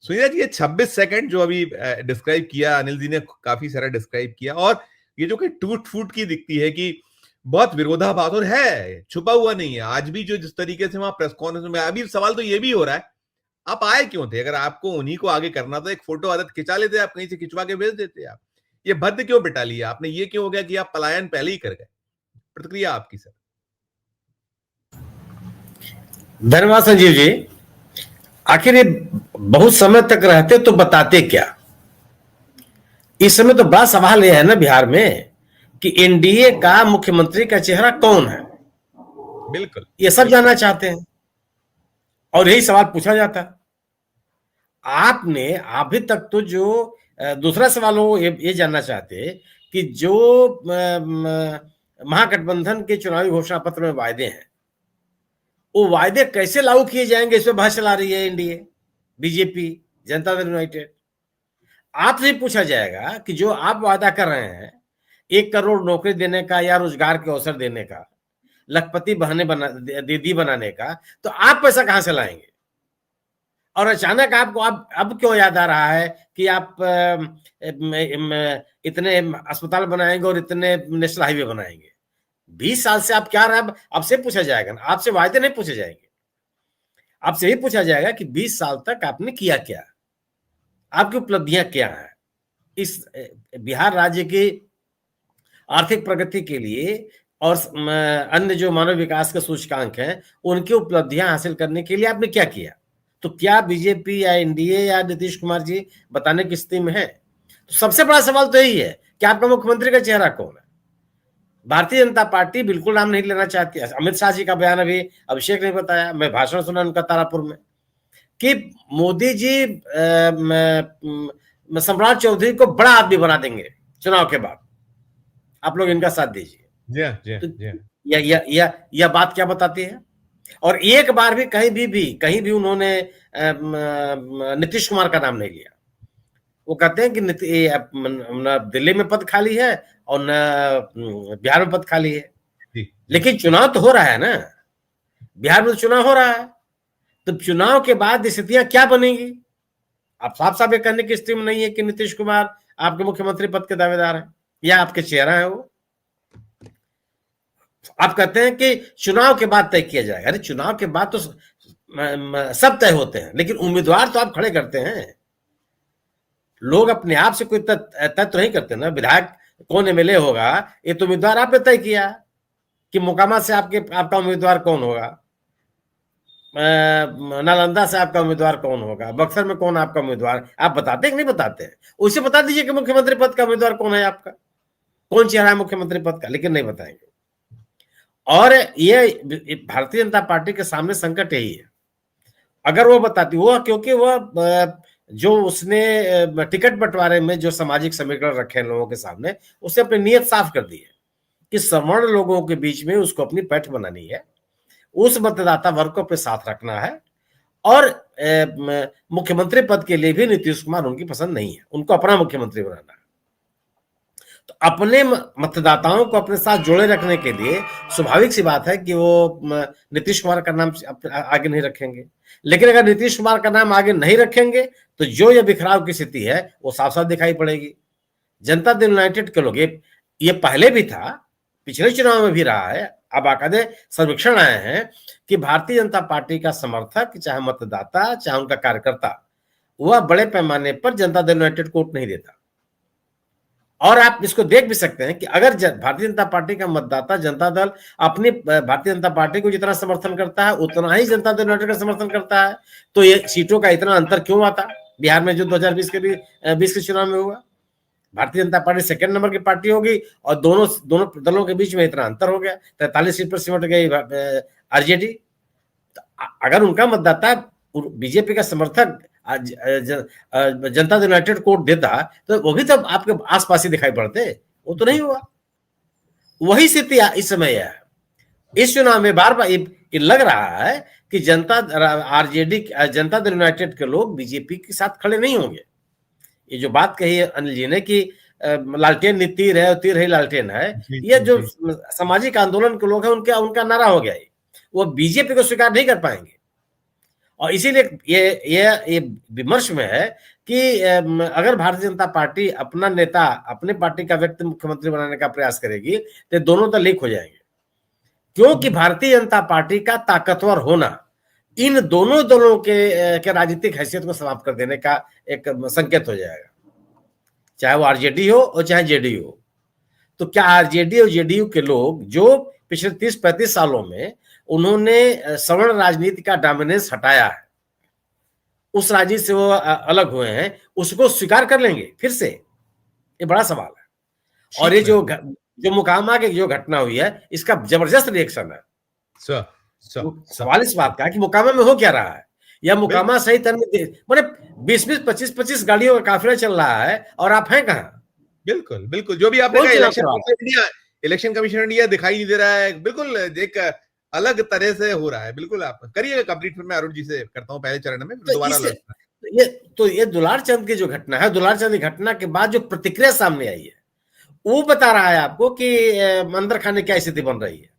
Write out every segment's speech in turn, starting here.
सुनीता जी, ये 26 सेकंड जो अभी डिस्क्राइब किया अनिल जी ने, काफी सारा डिस्क्राइब किया, और ये जो कि टूट फूट की दिखती है कि बहुत विरोधाभास और है, छुपा हुआ नहीं है। आज भी जो जिस तरीके से वहां प्रेस कॉन्फ्रेंस में, अभी सवाल तो ये भी हो रहा है, आप आए क्यों थे? अगर आपको उन्हीं को आगे करना था, एक फोटो आदत खिंचा लेते, आप कहीं से खिंचवा के भेज देते। आप ये भद्द क्यों बिठा लिया आपने? ये क्यों हो गया कि आप पलायन पहले ही कर गए? प्रतिक्रिया आपकी सर। धन्यवाद संजीव जी। आखिर ये बहुत समय तक रहते तो बताते क्या? इस समय तो बड़ा सवाल यह है ना बिहार में कि एनडीए का मुख्यमंत्री का चेहरा कौन है। बिल्कुल, ये सब जानना चाहते हैं और यही सवाल पूछा जाता है। आपने अभी तक तो जो दूसरा सवाल हो ये जानना चाहते कि जो महागठबंधन के चुनावी घोषणा पत्र में वायदे हैं, वो वायदे कैसे लागू किए जाएंगे, इस पर बहस चला रही है NDA, BJP, Janata Dal United. आपसे पूछा जाएगा कि जो आप वादा कर रहे हैं 1 करोड़ नौकरी देने का या रोजगार के अवसर देने का, लखपति दीदी बनाने का, तो आप पैसा कहां से लाएंगे? और अचानक आपको अब क्यों याद आ रहा है कि आप इतने अस्पताल बनाएंगे और इतने नेशनल हाईवे बनाएंगे? 20 साल से आप क्या रहा, आपसे पूछा जाएगा ना, आपसे वायदे नहीं पूछे जाएंगे। आपसे यही पूछा जाएगा कि 20 साल तक आपने किया क्या, आपकी उपलब्धियां क्या हैं इस बिहार राज्य की आर्थिक प्रगति के लिए, और अन्य जो मानव विकास के सूचकांक हैं उनकी उपलब्धियां हासिल करने के लिए आपने क्या किया? तो क्या बीजेपी या एनडीए या नीतीश कुमार जी बताने की स्थिति में है? तो सबसे बड़ा सवाल तो यही है कि आपका मुख्यमंत्री का चेहरा कौन है। भारतीय जनता पार्टी बिल्कुल नाम नहीं लेना चाहती है। अमित शाह जी का बयान अभी अभिषेक ने बताया, मैं भाषण सुना उनका तारापुर में, कि मोदी जी सम्राट चौधरी को बड़ा आदमी बना देंगे चुनाव के बाद, आप लोग इनका साथ दीजिए। तो यह बात क्या बताती है? और एक बार भी कहीं भी उन्होंने नीतीश कुमार का नाम नहीं लिया। वो कहते हैं कि न दिल्ली में पद खाली है और न बिहार में पद खाली है, लेकिन चुनाव तो हो रहा है ना, बिहार में तो चुनाव हो रहा है। तो चुनाव के बाद स्थितियां क्या बनेगी? आप साफ साफ ये कहने की स्थिति में नहीं है कि नीतीश कुमार आपके मुख्यमंत्री पद के दावेदार हैं या आपके चेहरा है वो। आप कहते हैं कि चुनाव के बाद तय किया जाएगा। अरे चुनाव के बाद तो सब तय होते हैं, लेकिन उम्मीदवार तो आप खड़े करते हैं। लोग अपने आप से कोई तय तो नहीं करते ना। विधायक कौन एमएलए होगा, ये तो उम्मीदवार आपने तय किया कि मोकामा से आपका उम्मीदवार कौन होगा, नालंदा से आपका उम्मीदवार कौन होगा, बक्सर में कौन आपका उम्मीदवार, आप बताते हैं कि नहीं बताते हैं? उसे बता दीजिए कि मुख्यमंत्री पद का उम्मीदवार कौन है, आपका कौन चेहरा है मुख्यमंत्री पद का, लेकिन नहीं बताएंगे। और ये भारतीय जनता पार्टी के सामने संकट यही है। अगर वो बताती, वो क्योंकि वो जो उसने टिकट बंटवारे में जो सामाजिक समीकरण रखे हैं लोगों के सामने, उसने अपनी नीयत साफ कर दी है कि सवर्ण लोगों के बीच में उसको अपनी पैठ बनानी है, उस मतदाता वर्ग को अपने साथ रखना है, और मुख्यमंत्री पद के लिए भी नीतीश कुमार उनकी पसंद नहीं है, उनको अपना मुख्यमंत्री बनाना है। तो अपने मतदाताओं को अपने साथ जोड़े रखने के लिए स्वाभाविक सी बात है कि वो नीतीश कुमार का नाम आगे नहीं रखेंगे। लेकिन अगर नीतीश कुमार का नाम आगे नहीं रखेंगे तो जो ये बिखराव की स्थिति है वो साफ साफ दिखाई पड़ेगी। जनता दल यूनाइटेड के लोग, ये पहले भी था, पिछले चुनाव में भी रहा है, अब बाकायदे सर्वेक्षण आए हैं कि भारतीय जनता पार्टी का समर्थक, चाहे मतदाता चाहे उनका कार्यकर्ता, वह बड़े पैमाने पर जनता दल यूनाइटेड को वोट नहीं देता। और आप इसको देख भी सकते हैं कि अगर भारतीय जनता पार्टी का मतदाता जनता दल अपनी भारतीय जनता पार्टी को जितना समर्थन करता है उतना ही जनता दल यूनाइटेड का समर्थन करता है, तो ये सीटों का इतना अंतर क्यों आता बिहार में जो 2020 के चुनाव में हुआ? Bharatiya Janata party second number की पार्टी होगी और दोनों दलों के बीच में इतना अंतर हो गया, 43 सीट पर सिमट गई आरजेडी। अगर उनका मतदाता बीजेपी का समर्थक जनता दल यूनाइटेड को देता तो वो भी तो आपके आसपास ही दिखाई पड़ते, वो तो नहीं हुआ। वही स्थिति इस समय है। इस चुनाव में बार बार लग रहा है कि जनता दल यूनाइटेड के लोग बीजेपी के साथ खड़े नहीं होंगे। ये जो बात कही है अनिल जी ने कि लालटेन नहीं तीर है और तीर है लालटेन है, ये जो सामाजिक आंदोलन के लोग हैं उनका नारा हो गया है। वो बीजेपी को स्वीकार नहीं कर पाएंगे। और इसीलिए ये विमर्श में है कि अगर भारतीय जनता पार्टी अपना नेता, अपने पार्टी का व्यक्ति मुख्यमंत्री बनाने का प्रयास करेगी तो दोनों तो लीक हो जाएंगे, क्योंकि भारतीय जनता पार्टी का ताकतवर होना इन दोनों दलों के राजनीतिक हैसियत को समाप्त कर देने का एक संकेत हो जाएगा, चाहे वो आरजेडी हो और चाहे जेडीयू हो। तो क्या आरजेडी और जेडीयू के लोग जो पिछले 30-35 सालों में उन्होंने सवर्ण राजनीति का डोमिनेंस हटाया है, उस राजनीति से वो अलग हुए हैं, उसको स्वीकार कर लेंगे फिर से? ये बड़ा सवाल है। और ये जो मोकामा की जो घटना हुई है, इसका जबरदस्त रिएक्शन है। सवाल इस बात का कि मोकामा में हो क्या रहा है, या मोकामा सहित मैंने 20-20, 25-25 गाड़ियों का काफिला चल रहा है और आप हैं कहां? बिल्कुल बिल्कुल, जो भी आपने कहा इलेक्शन कमीशन इंडिया दिखाई नहीं दे रहा है, बिल्कुल एक अलग तरह से हो रहा है। बिल्कुल आप करिएगा कंप्लीट, फिर मैं अरुण जी से करता हूं पहले चरण में, फिर दोबारा। ये दुलार चंद की जो घटना है, दुलार चंद की घटना के बाद जो प्रतिक्रिया सामने आई है, वो बता रहा है आपको कि अंदर खाने की स्थिति बन रही है।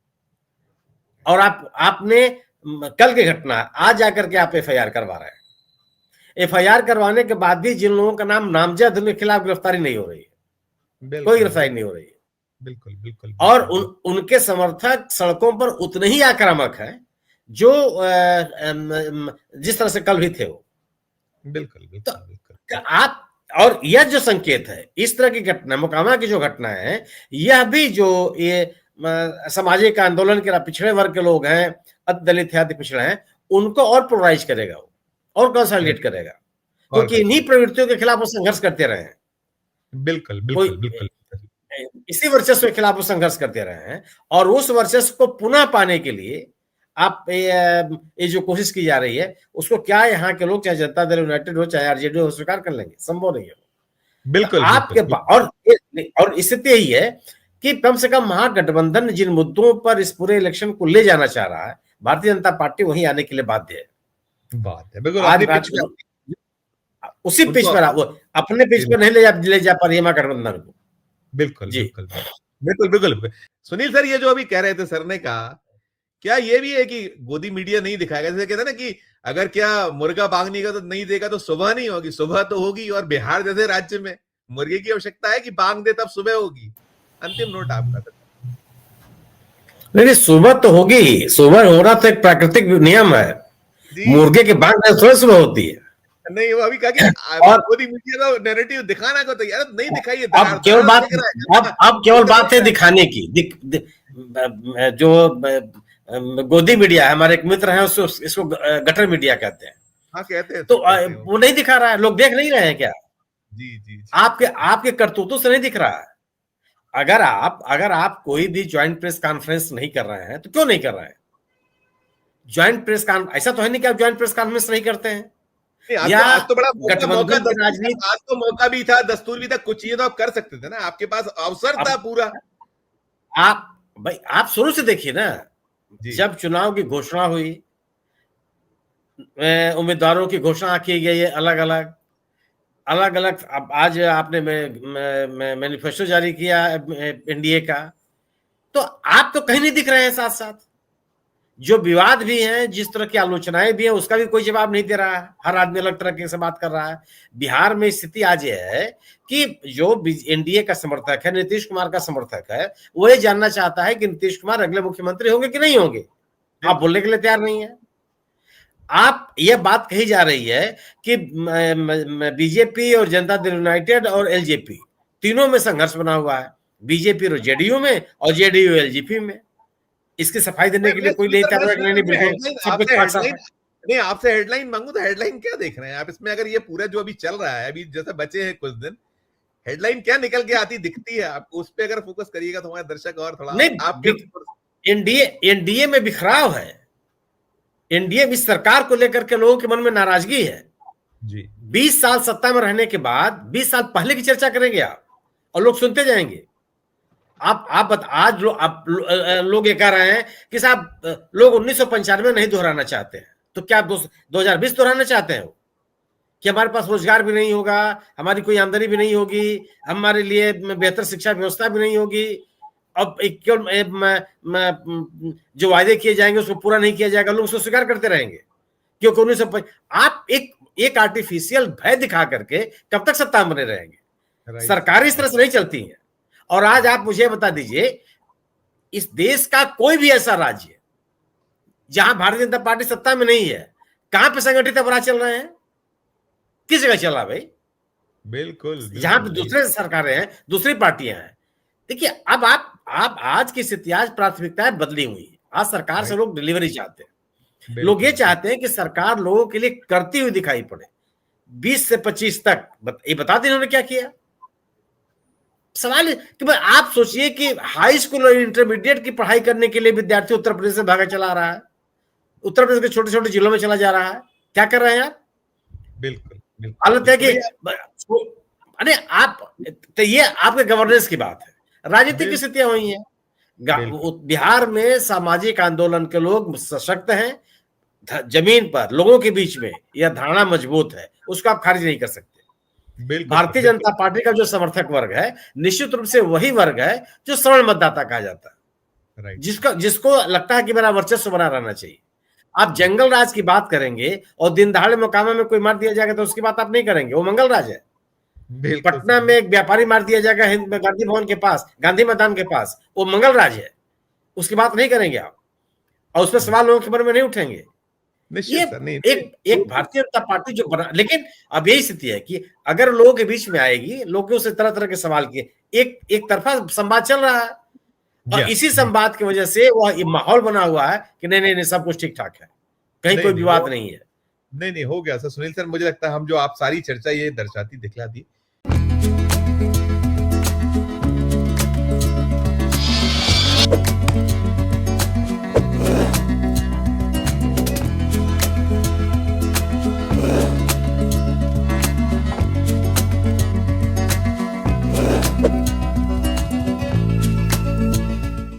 और आपने कल की घटना आज जाकर के आप एफआईआर करवा रहे हैं। एफआईआर करवाने के बाद भी जिन लोगों का नाम नामजद, उनके खिलाफ गिरफ्तारी नहीं हो रही है, कोई गिरफ्तारी नहीं हो रही है। बिल्कुल बिल्कुल। और उनके समर्थक सड़कों पर उतने ही आक्रामक हैं जो जिस तरह से कल भी थे वो। बिल्कुल तो आप, और यह जो संकेत है, इस तरह की घटना, मोकामा की जो घटना है, यह भी जो ये सामाजिक आंदोलन के पिछड़े वर्ग के लोग हैं, दलित है, पिछड़े हैं, उनको और पोलराइज करेगा वो, और कंसोलिडेट करेगा, क्योंकि इन्हीं प्रवृत्तियों के खिलाफ वो संघर्ष करते रहे हैं। बिल्कुल बिल्कुल बिल्कुल, इसी वर्चस्व के खिलाफ वो संघर्ष करते रहे हैं। और उस वर्चस्व को पुनः पाने के लिए आप ये जो कोशिश की जा रही है, उसको क्या यहाँ के लोग, चाहे जनता दल यूनाइटेड हो, चाहे आरजेडी हो, स्वीकार कर लेंगे? संभव नहीं है। बिल्कुल आपके और स्थिति यही है कि कम से कम महागठबंधन जिन मुद्दों पर इस पूरे इलेक्शन को ले जाना चाह रहा है, भारतीय जनता पार्टी वहीं आने के लिए बाध्य है। बिल्कुल उसी पिच पर, वो अपने पिच पर नहीं ले जा पा रही है महागठबंधन को। बिल्कुल बिल्कुल बिल्कुल बिल्कुल। सुनील सर, ये जो अभी कह रहे थे सर ने कहा, क्या ये भी है कि गोदी मीडिया नहीं दिखाएगा? जैसे कहते हैं ना कि अगर क्या मुर्गा बांगने तो नहीं देगा तो सुबह नहीं होगी, सुबह तो होगी। और बिहार जैसे राज्य में मुर्गे की आवश्यकता है कि बांग दे तब सुबह होगी। अंतिम नोट आपका सर। नहीं, सुबह तो होगी, सुबह हो रहा तो एक प्राकृतिक नियम है। मुर्गे के बांग सुबह होती है। नहीं, वो अभी कहा कि और गोदी मीडिया का नैरेटिव दिखाना को तो यार नहीं दिखाइए। अब केवल बात है दिखाने की। जो गोदी मीडिया है, हमारे एक मित्र हैं, इसको गटर मीडिया कहते हैं। हाँ, कहते हैं। तो वो नहीं दिखा रहा है, लोग देख नहीं रहे हैं क्या? जी। आपके करतूतों से नहीं दिख रहा है। अगर आप कोई भी ज्वाइंट प्रेस कॉन्फ्रेंस नहीं कर रहे हैं तो क्यों नहीं कर रहे हैं? ज्वाइंट प्रेस कॉन्फ्रेंस, ऐसा तो है नहीं कि आप ज्वाइंट प्रेस कॉन्फ्रेंस नहीं करते हैं। आज तो बड़ा मौका की राजनीति, आज तो मौका भी था, दस्तूर भी था, कुछ चीजें तो आप कर सकते थे ना, आपके पास अवसर था पूरा। आप शुरू से देखिए ना, जब चुनाव की घोषणा हुई, उम्मीदवारों की घोषणा की गई है अलग अलग। अब आज आपने मैनिफेस्टो जारी किया एनडीए का, तो आप तो कहीं नहीं दिख रहे हैं। साथ साथ जो विवाद भी हैं, जिस तरह की आलोचनाएं भी हैं, उसका भी कोई जवाब नहीं दे रहा है। हर आदमी अलग तरह से बात कर रहा है। बिहार में स्थिति आज ये है कि जो एनडीए का समर्थक है, नीतीश कुमार का समर्थक है, वो ये जानना चाहता है कि नीतीश कुमार अगले मुख्यमंत्री होंगे कि नहीं होंगे। आप बोलने के लिए तैयार नहीं है। आप ये बात कही जा रही है कि बीजेपी और जनता दल यूनाइटेड और एलजेपी तीनों में संघर्ष बना हुआ है, बीजेपी और जेडीयू में और जेडीयू एलजेपी में। इसकी सफाई देने के लिए कोई नहीं कर रहा। नहीं, आपसे हेडलाइन मांगू तो हेडलाइन क्या देख रहे हैं आप इसमें? अगर ये पूरा जो अभी चल रहा है, अभी जैसे बचे हैं कुछ दिन, हेडलाइन क्या निकल के आती दिखती है आपको? उस पे अगर फोकस करिएगा तो हमारे दर्शक और थोड़ा एनडीए में बिखराव है। एनडीए इस सरकार को लेकर के लोगों के मन में नाराजगी है जी। 20 साल सत्ता में रहने के बाद 20 साल पहले की चर्चा करेंगे आप, और लोग सुनते जाएंगे। आज लोग ये कह रहे हैं कि साहब लोग 1995 नहीं दोहराना चाहते हैं, तो क्या 2020 दोहराना चाहते हैं कि हमारे पास रोजगार भी नहीं होगा, हमारी कोई आमदनी भी नहीं होगी, हमारे लिए बेहतर शिक्षा व्यवस्था भी नहीं होगी, अब जो वायदे किए जाएंगे उसको पूरा नहीं किया जाएगा, लोग उसको स्वीकार करते रहेंगे। क्योंकि 1925 आप एक आर्टिफिशियल भय दिखा करके कब तक सत्ता में बने रहेंगे? सरकारें इस तरह से नहीं चलती हैं। और आज आप मुझे बता दीजिए, इस देश का कोई भी ऐसा राज्य जहां भारतीय जनता पार्टी सत्ता में नहीं है, कहां पे संगठित अपराध चल रहे हैं? किस जगह चल रहा है भाई? बिल्कुल, जहां पे दूसरे सरकारें हैं, दूसरी पार्टियां हैं। देखिए, अब आप आज की स्थिति, आज प्राथमिकताएं बदली हुई है। आज सरकार से लोग डिलीवरी चाहते हैं। लोग ये चाहते हैं कि सरकार लोगों के लिए करती हुई दिखाई पड़े। 20 से 25 तक ये बता दें इन्होंने क्या किया। सवाल है कि भाई आप सोचिए कि हाई स्कूल और इंटरमीडिएट की पढ़ाई करने के लिए विद्यार्थी उत्तर प्रदेश से भागा चला रहा है, उत्तर प्रदेश के छोटे छोटे जिलों में चला जा रहा है। क्या कर रहे हैं आप? बिल्कुल हालत है कि अरे आप, तो ये आपके गवर्नेंस की बात है। राजनीतिक स्थितियां हुई हैं। बिहार में सामाजिक आंदोलन के लोग सशक्त हैं, जमीन पर लोगों के बीच में यह धारणा मजबूत है, उसको आप खारिज नहीं कर सकते। भारतीय जनता पार्टी का जो समर्थक वर्ग है, निश्चित रूप से वही वर्ग है जो सवर्ण मतदाता कहा जाता है, जिसको लगता है कि मेरा वर्चस्व बना रहना चाहिए। आप जंगल राज की बात करेंगे और दिन दहाड़े मोकामा में कोई मार दिया जाएगा तो उसकी बात आप नहीं करेंगे, वो मंगल राज है। पटना में एक व्यापारी मार दिया जाएगा गांधी भवन के पास, गांधी मैदान के पास, वो मंगल राज है, उसकी बात नहीं करेंगे आप, और उस पर सवाल लोगों के मन में नहीं उठेंगे। ये एक भारतीय जनता पार्टी जो बना, लेकिन अब यही स्थिति है कि अगर लोगों के बीच में आएगी, लोगों से तरह तरह के सवाल किए, एक तरफा संवाद चल रहा है, और इसी संवाद की वजह से वह माहौल बना हुआ है कि नहीं सब कुछ ठीक ठाक है, कहीं कोई विवाद नहीं है। नहीं हो गया सर। सुनील सर, मुझे लगता है हम जो आप सारी चर्चा ये दर्शाती दिखलाती